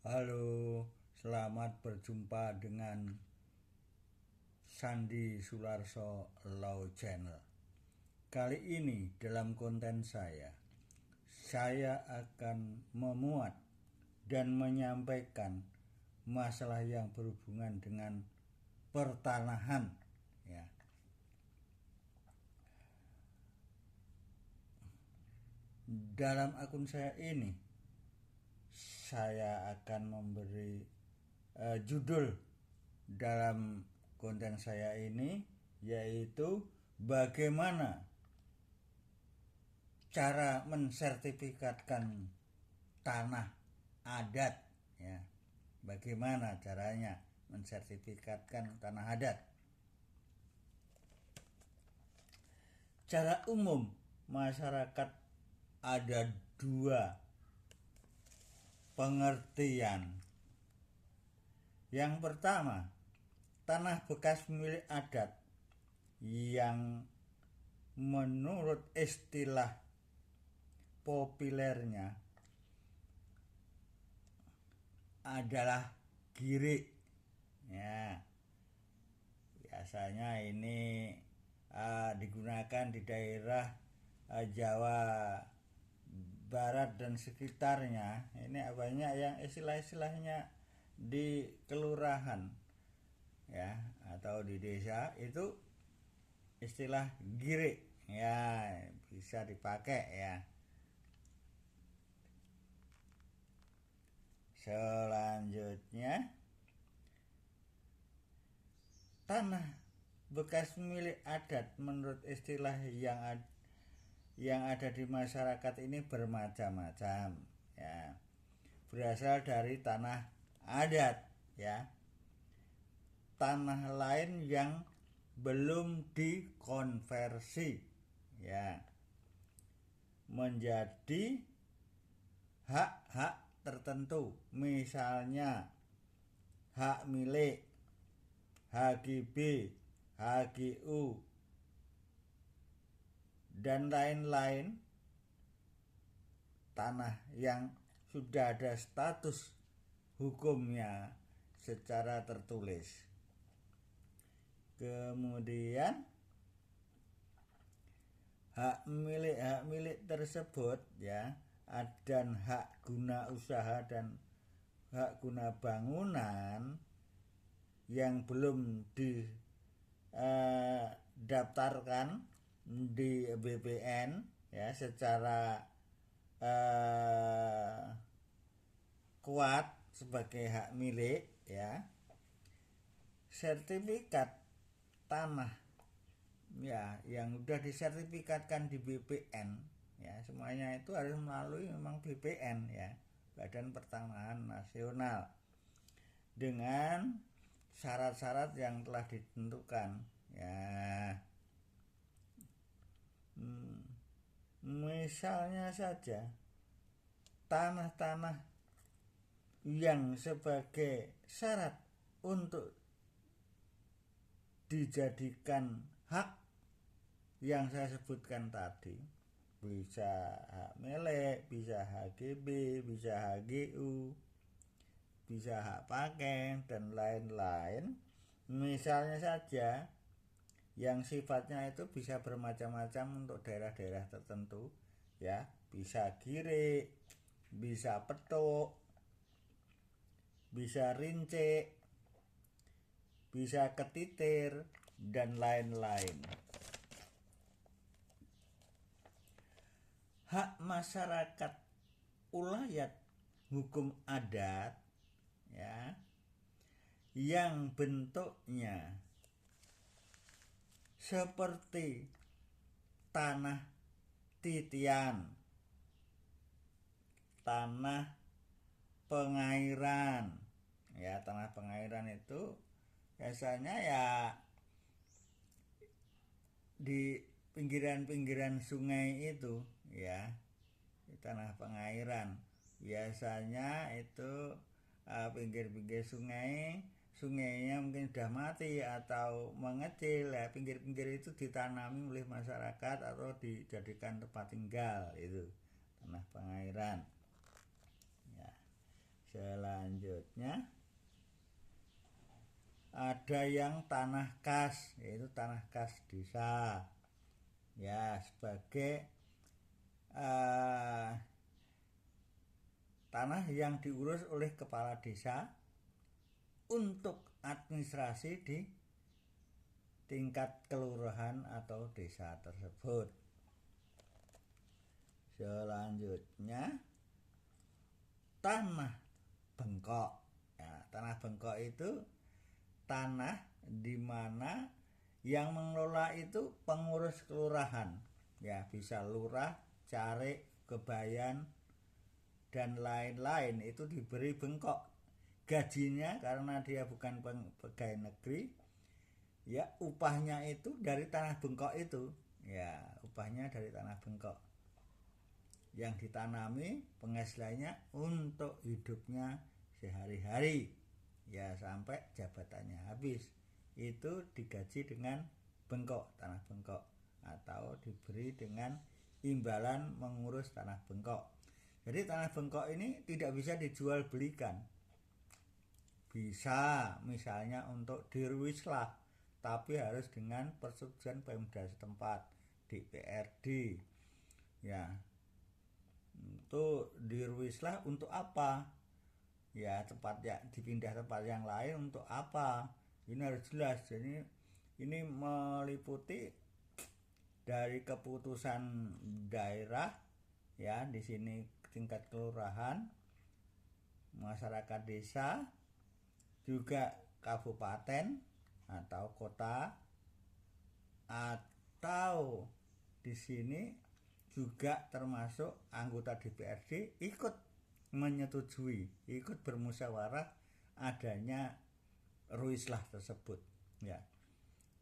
Halo, selamat berjumpa dengan Sandi Sularso Law Channel. Kali ini dalam konten saya akan memuat dan menyampaikan masalah yang berhubungan dengan pertanahan, ya. Dalam akun saya ini, saya akan memberi judul dalam konten saya ini, yaitu bagaimana cara mensertifikatkan tanah adat, ya. Bagaimana caranya mensertifikatkan tanah adat? Cara umum masyarakat ada dua pengertian. Yang pertama, tanah bekas milik adat yang menurut istilah populernya adalah girik, ya. Biasanya ini digunakan di daerah Jawa Barat dan sekitarnya. Ini banyak yang istilah-istilahnya di kelurahan, ya, atau di desa itu istilah girik, ya, bisa dipakai, ya. Selanjutnya, tanah bekas milik adat menurut istilah yang ada di masyarakat ini bermacam-macam, ya. Berasal dari tanah adat, ya. Tanah lain yang belum dikonversi, ya, menjadi hak-hak tertentu, misalnya hak milik, HGB, HGU, dan lain-lain. Tanah yang sudah ada status hukumnya secara tertulis. Kemudian hak milik tersebut, ya, dan hak guna usaha dan hak guna bangunan yang belum didaftarkan di BPN, ya, secara kuat sebagai hak milik, ya. Sertifikat tanah, ya, yang sudah disertifikatkan di BPN, ya, semuanya itu harus melalui memang BPN, ya, Badan Pertanahan Nasional, dengan syarat-syarat yang telah ditentukan, ya. Misalnya saja tanah-tanah yang sebagai syarat untuk dijadikan hak yang saya sebutkan tadi, bisa hak milik, bisa HGB, bisa HGU, bisa hak pakai, dan lain-lain. Misalnya saja yang sifatnya itu bisa bermacam-macam untuk daerah-daerah tertentu, ya. Bisa girik, bisa petuk, bisa rincik, bisa ketitir, dan lain-lain. Hak masyarakat ulayat hukum adat, ya, yang bentuknya seperti tanah titian, tanah pengairan, ya. Tanah pengairan itu biasanya, ya, di pinggiran-pinggiran sungai itu, ya, di tanah pengairan. Biasanya itu pinggir-pinggir sungainya mungkin sudah mati atau mengecil, ya. Pinggir-pinggir itu ditanami oleh masyarakat atau dijadikan tempat tinggal, itu tanah pengairan, ya. Selanjutnya, Selanjutnya ada yang tanah kas, yaitu tanah kas desa. Ya, sebagai tanah yang diurus oleh kepala desa untuk administrasi di tingkat kelurahan atau desa tersebut. Selanjutnya tanah bengkok. Ya, tanah bengkok itu tanah di mana yang mengelola itu pengurus kelurahan. Ya, bisa lurah, carik, kebayan, dan lain-lain itu diberi bengkok. Gajinya karena dia bukan pegawai negeri, ya upahnya itu dari tanah bengkok itu. Ya, upahnya dari tanah bengkok yang ditanami penghasilannya untuk hidupnya sehari-hari, ya sampai jabatannya habis. Itu digaji dengan bengkok, tanah bengkok, atau diberi dengan imbalan mengurus tanah bengkok. Jadi tanah bengkok ini tidak bisa dijual belikan. Bisa misalnya untuk diruislah, tapi harus dengan persetujuan Pemda setempat, DPRD. Ya, itu diruislah untuk apa? Ya, dipindah tempat yang lain untuk apa? Ini harus jelas. Jadi ini meliputi dari keputusan daerah, ya di sini tingkat kelurahan, masyarakat desa, juga kabupaten atau kota, atau di sini juga termasuk anggota DPRD ikut menyetujui, ikut bermusyawarah adanya ruislah tersebut. Ya,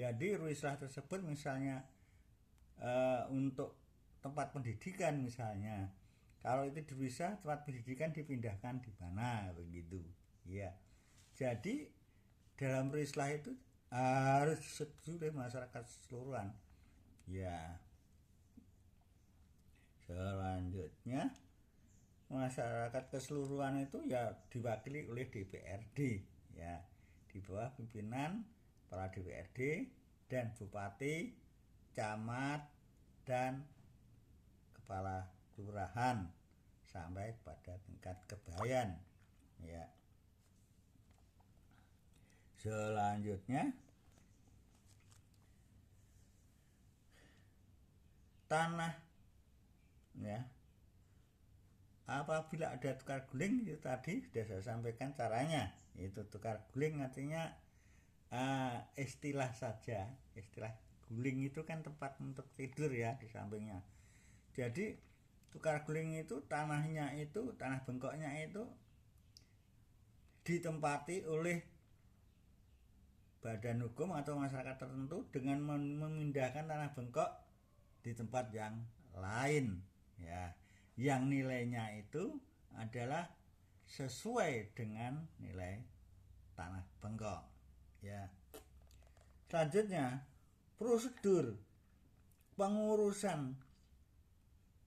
jadi ruislah tersebut misalnya untuk tempat pendidikan misalnya, kalau itu bisa tempat pendidikan dipindahkan di mana begitu. Ya, jadi dalam ruislah itu harus disetujui oleh masyarakat keseluruhan. Ya, selanjutnya masyarakat keseluruhan itu ya diwakili oleh DPRD, ya di bawah pimpinan kepala DPRD dan bupati, camat, dan kepala kelurahan sampai pada tingkat kebayan. Ya, selanjutnya tanah, ya apabila ada tukar guling, itu tadi sudah saya sampaikan caranya. Itu tukar guling artinya istilah saja. Istilah guling itu kan tempat untuk tidur ya di sampingnya. Jadi tukar guling itu tanahnya itu, tanah bengkoknya itu ditempati oleh badan hukum atau masyarakat tertentu dengan memindahkan tanah bengkok di tempat yang lain, ya yang nilainya itu adalah sesuai dengan nilai tanah bengkok. Ya, selanjutnya prosedur pengurusan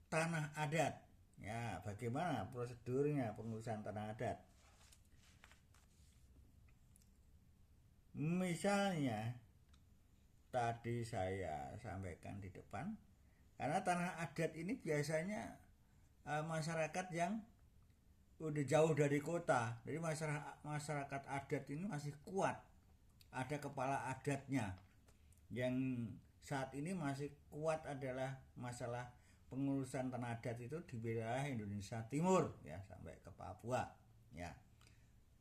tanah adat. Ya, bagaimana prosedurnya pengurusan tanah adat? Misalnya tadi saya sampaikan di depan, karena tanah adat ini biasanya masyarakat yang udah jauh dari kota. Jadi masyarakat adat ini masih kuat. Ada kepala adatnya. Yang saat ini masih kuat adalah masalah pengurusan tanah adat itu di wilayah Indonesia Timur, ya sampai ke Papua. Ya,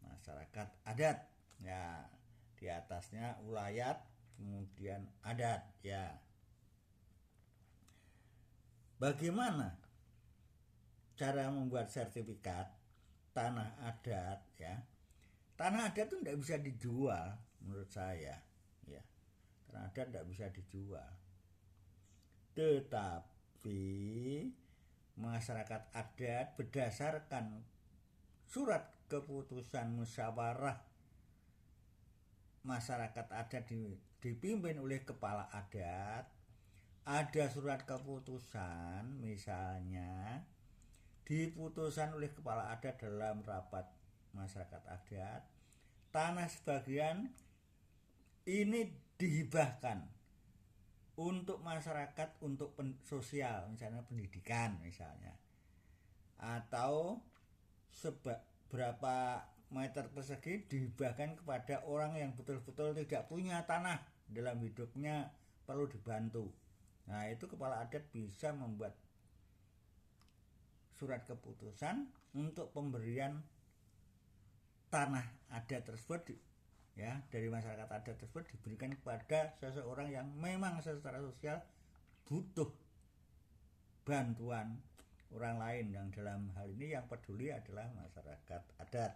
masyarakat adat. Ya, di atasnya ulayat, kemudian adat. Ya, bagaimana cara membuat sertifikat tanah adat? Ya, tanah adat itu tidak bisa dijual menurut saya. Ya, tanah adat tidak bisa dijual, tetapi masyarakat adat berdasarkan surat keputusan musyawarah masyarakat adat dipimpin oleh kepala adat, ada surat keputusan misalnya diputuskan oleh kepala adat dalam rapat masyarakat adat, tanah sebagian ini dihibahkan untuk masyarakat, untuk sosial, misalnya pendidikan misalnya, atau berapa meter persegi dihibahkan kepada orang yang betul-betul tidak punya tanah dalam hidupnya, perlu dibantu. Nah, itu kepala adat bisa membuat surat keputusan untuk pemberian tanah adat tersebut ya, dari masyarakat adat tersebut diberikan kepada seseorang yang memang secara sosial butuh bantuan orang lain, yang dalam hal ini yang peduli adalah masyarakat adat.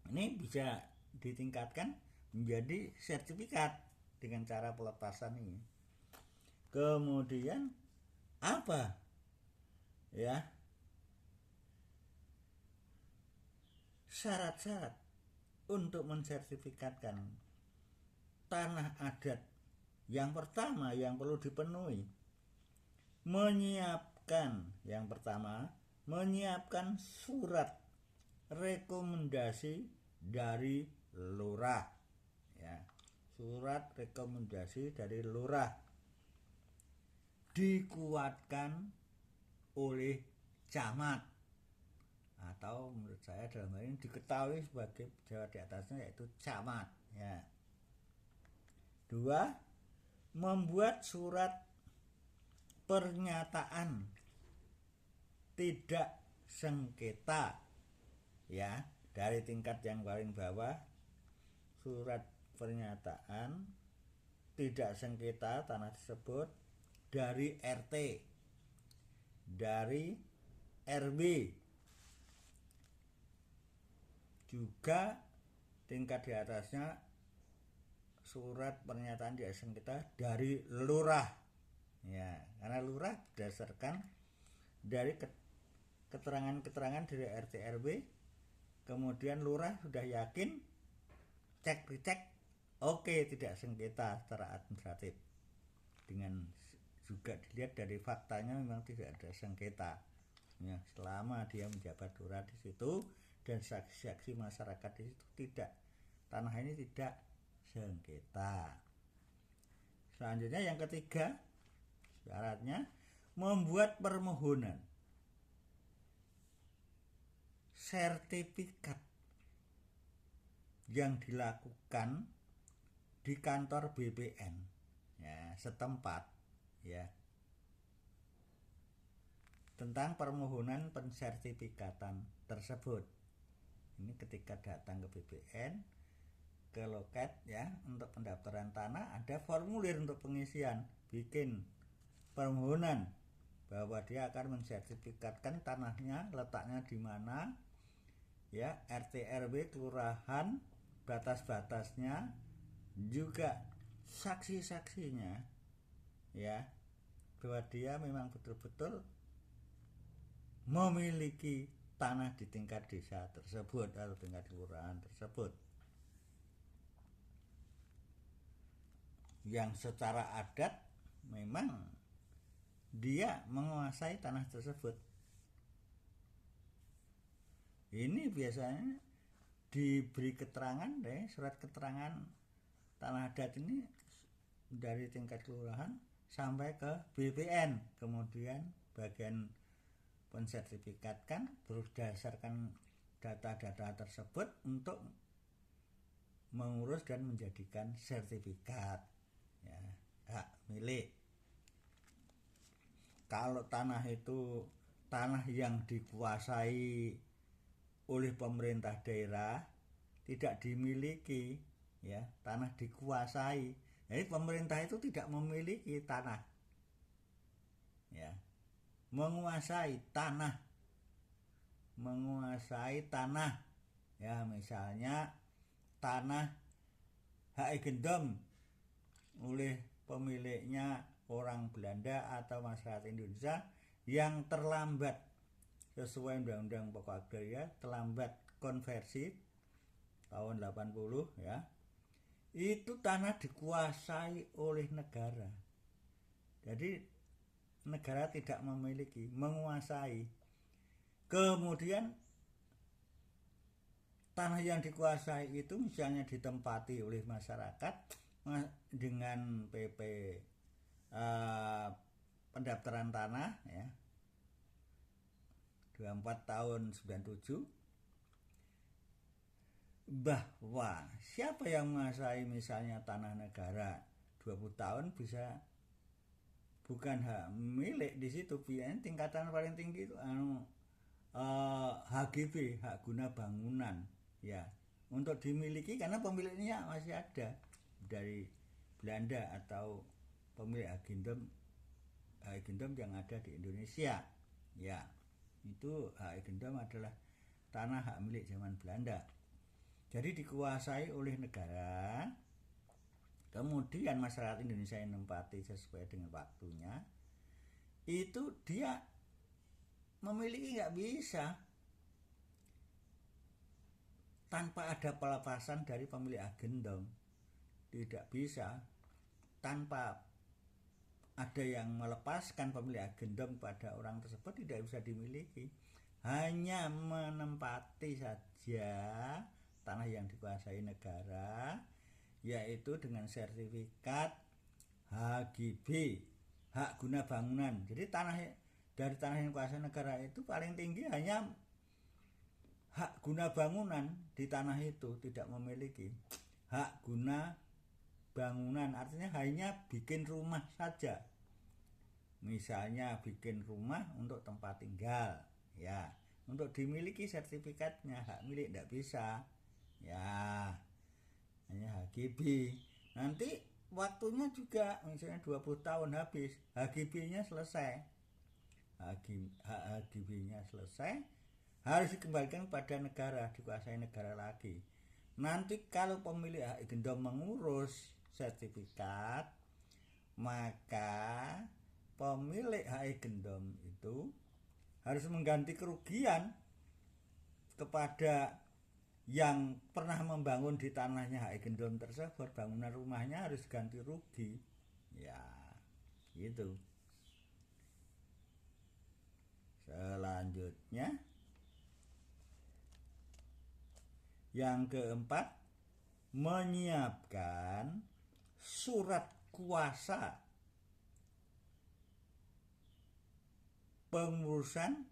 Ini bisa ditingkatkan menjadi sertifikat dengan cara pelepasan ini. Kemudian apa ya syarat-syarat untuk mensertifikatkan tanah adat? Yang pertama yang perlu dipenuhi, menyiapkan surat rekomendasi dari lurah ya, surat rekomendasi dari lurah dikuatkan oleh camat, atau menurut saya dalam hal ini diketahui sebagai pejabat di atasnya, yaitu camat ya. 2. Membuat surat pernyataan tidak sengketa ya, dari tingkat yang paling bawah, surat pernyataan tidak sengketa tanah tersebut dari RT, dari RW, juga tingkat di atasnya surat pernyataan tidak sengketa dari lurah ya, karena lurah berdasarkan dari keterangan-keterangan dari RT RW, kemudian lurah sudah yakin, cek dicek, oke, tidak sengketa secara administratif, dengan juga dilihat dari faktanya memang tidak ada sengketa ya, selama dia menjabat lurah di situ dan saksi-saksi masyarakat di situ tidak, tanah ini tidak sengketa. Selanjutnya yang ketiga syaratnya, membuat permohonan sertifikat yang dilakukan di kantor BPN ya, setempat ya, tentang permohonan pensertifikatan tersebut. Ini ketika datang ke BPN, ke loket ya, untuk pendaftaran tanah ada formulir untuk pengisian, bikin permohonan bahwa dia akan mensertifikatkan tanahnya letaknya di mana ya, RT RW, kelurahan, batas-batasnya, juga saksi-saksinya ya, bahwa dia memang betul-betul memiliki tanah di tingkat desa tersebut atau tingkat kelurahan tersebut, yang secara adat memang dia menguasai tanah tersebut. Ini biasanya diberi keterangan deh, surat keterangan tanah adat ini dari tingkat kelurahan sampai ke BPN, kemudian bagian pensertifikatkan berdasarkan data-data tersebut untuk mengurus dan menjadikan sertifikat ya, hak milik. Kalau tanah itu tanah yang dikuasai oleh pemerintah daerah, tidak dimiliki ya, tanah dikuasai, jadi pemerintah itu tidak memiliki tanah ya, menguasai tanah ya, misalnya tanah hak gendom oleh pemiliknya orang Belanda atau masyarakat Indonesia yang terlambat sesuai Undang-Undang Pokok Agraria, terlambat konversi tahun 80 ya, itu tanah dikuasai oleh negara. Jadi negara tidak memiliki, menguasai. Kemudian tanah yang dikuasai itu misalnya ditempati oleh masyarakat dengan PP pendaftaran tanah ya 24 tahun 97, bahwa siapa yang menguasai misalnya tanah negara 20 tahun bisa bukan hak milik di situ, tingkatan paling tinggi itu HGB, hak guna bangunan ya, untuk dimiliki karena pemiliknya masih ada dari Belanda atau pemilik Hagendom yang ada di Indonesia ya. Itu Hagendom adalah tanah hak milik zaman Belanda, jadi dikuasai oleh negara. Kemudian masyarakat Indonesia yang menempati sesuai dengan waktunya itu dia memiliki nggak bisa tanpa ada pelepasan dari pemilik Hagendom, tidak bisa tanpa ada yang melepaskan pemilik Hagendom pada orang tersebut, tidak bisa dimiliki. Hanya menempati saja tanah yang dikuasai negara, yaitu dengan sertifikat HGB, hak guna bangunan. Jadi dari tanah yang dikuasai negara itu paling tinggi hanya hak guna bangunan di tanah itu, tidak memiliki hak guna bangunan, artinya hanya bikin rumah saja. Misalnya bikin rumah untuk tempat tinggal ya, untuk dimiliki sertifikatnya hak milik tidak bisa ya, hanya HGB. Nanti waktunya juga misalnya 20 tahun habis, HGB-nya selesai, HGB-nya selesai, harus dikembalikan pada negara, dikuasai negara lagi. Nanti kalau pemilik Hagendom mengurus sertifikat, maka pemilik Hagendom itu harus mengganti kerugian kepada yang pernah membangun di tanahnya Hagendom tersebut. Bangunan rumahnya harus ganti rugi ya, gitu. Selanjutnya yang keempat, menyiapkan surat kuasa pengurusan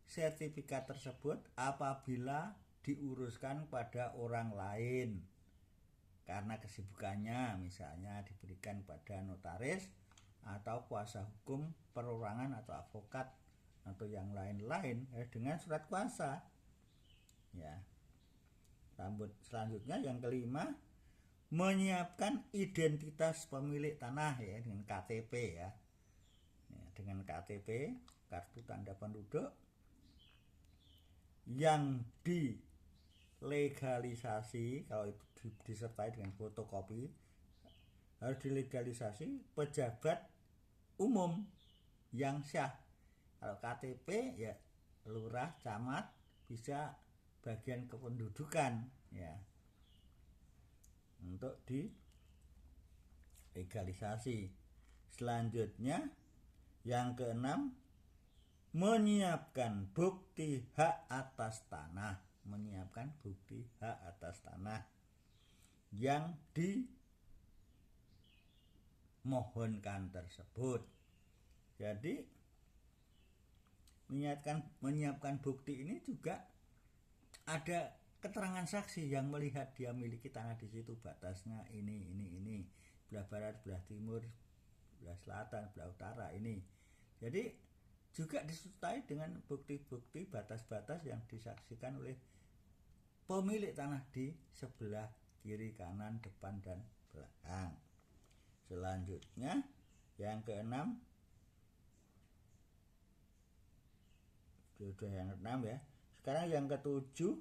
sertifikat tersebut apabila diuruskan pada orang lain karena kesibukannya, misalnya diberikan pada notaris atau kuasa hukum perorangan atau advokat atau yang lain-lain dengan surat kuasa ya. Selanjutnya yang kelima, menyiapkan identitas pemilik tanah ya, dengan KTP ya, dengan KTP, kartu tanda penduduk yang dilegalisasi. Kalau itu disertai dengan fotokopi, harus dilegalisasi pejabat umum yang sah. Kalau KTP ya lurah, camat, bisa bagian kependudukan ya, untuk dilegalisasi. Selanjutnya yang keenam, menyiapkan bukti hak atas tanah, menyiapkan bukti hak atas tanah yang dimohonkan tersebut. Jadi menyiapkan bukti ini juga ada keterangan saksi yang melihat dia miliki tanah di situ, batasnya ini, belah barat, belah timur, belah selatan, belah utara ini. Jadi juga disertai dengan bukti-bukti batas-batas yang disaksikan oleh pemilik tanah di sebelah kiri, kanan, depan, dan belakang. Selanjutnya yang keenam, sudah yang keenam ya. Sekarang yang ketujuh,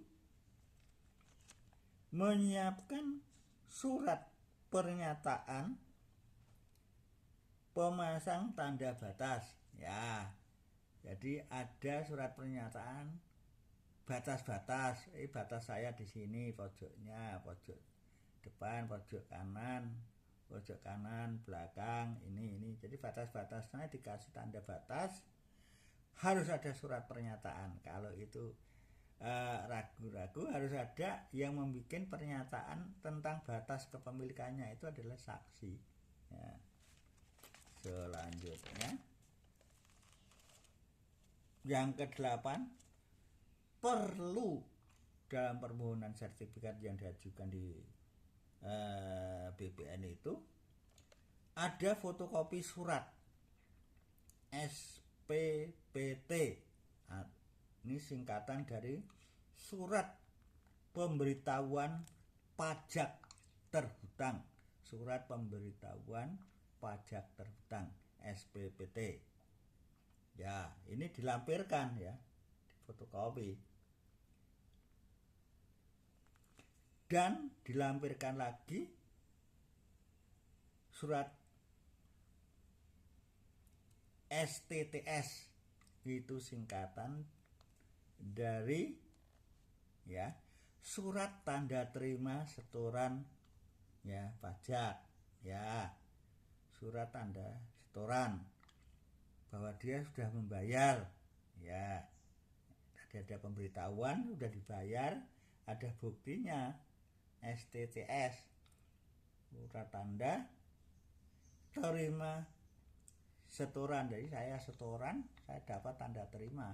menyiapkan surat pernyataan pemasang tanda batas ya. Jadi ada surat pernyataan batas-batas, batas saya di sini, pojoknya, pojok depan, pojok kanan, belakang, ini. Jadi batas-batasnya dikasih tanda batas, harus ada surat pernyataan. Kalau itu ragu-ragu, harus ada yang membuat pernyataan tentang batas kepemilikannya, itu adalah saksi. Ya. Selanjutnya yang ke-8, perlu dalam permohonan sertifikat yang diajukan di BPN itu ada fotokopi surat SPPT. Ini singkatan dari surat pemberitahuan pajak terhutang. Surat pemberitahuan pajak terhutang, SPPT. Ya, ini dilampirkan ya, di fotokopi. Dan dilampirkan lagi surat STTS, itu singkatan dari ya surat tanda terima setoran ya pajak, ya surat tanda setoran bahwa dia sudah membayar, ya ada pemberitahuan sudah dibayar, ada buktinya, STTS, surat tanda terima setoran. Jadi saya setoran, saya dapat tanda terima.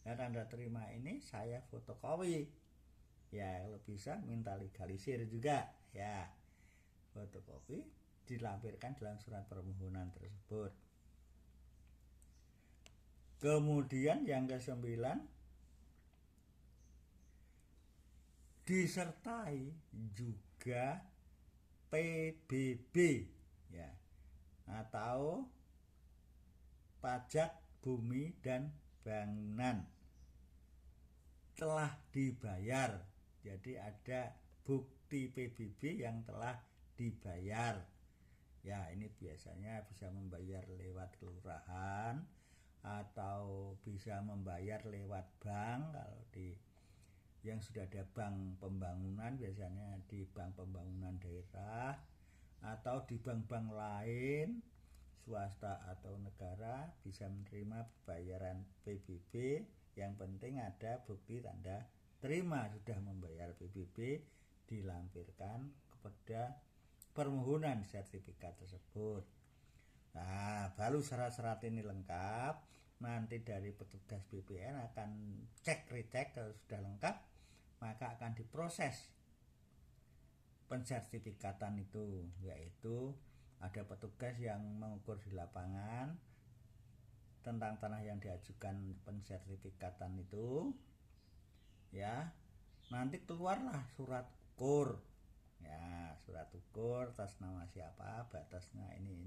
Nah, tanda terima ini saya fotokopi. Ya, kalau bisa minta legalisir juga, ya. Fotokopi dilampirkan dalam surat permohonan tersebut. Kemudian yang ke-9, disertai juga PBB, ya, atau pajak bumi dan bangunan telah dibayar. Jadi ada bukti PBB yang telah dibayar. Ya, ini biasanya bisa membayar lewat kelurahan atau bisa membayar lewat bank. Kalau di yang sudah ada bank pembangunan, biasanya di bank pembangunan daerah atau di bank-bank lain swasta atau negara bisa menerima pembayaran PBB. Yang penting ada bukti tanda terima sudah membayar PBB, dilampirkan kepada permohonan sertifikat tersebut. Nah, baru syarat-syarat ini lengkap, nanti dari petugas BPN akan cek recek. Kalau sudah lengkap maka akan diproses pensertifikatan itu, yaitu ada petugas yang mengukur di lapangan tentang tanah yang diajukan pensertifikatan itu, ya. Nanti keluarlah surat ukur, ya, surat ukur atas nama siapa, batasnya ini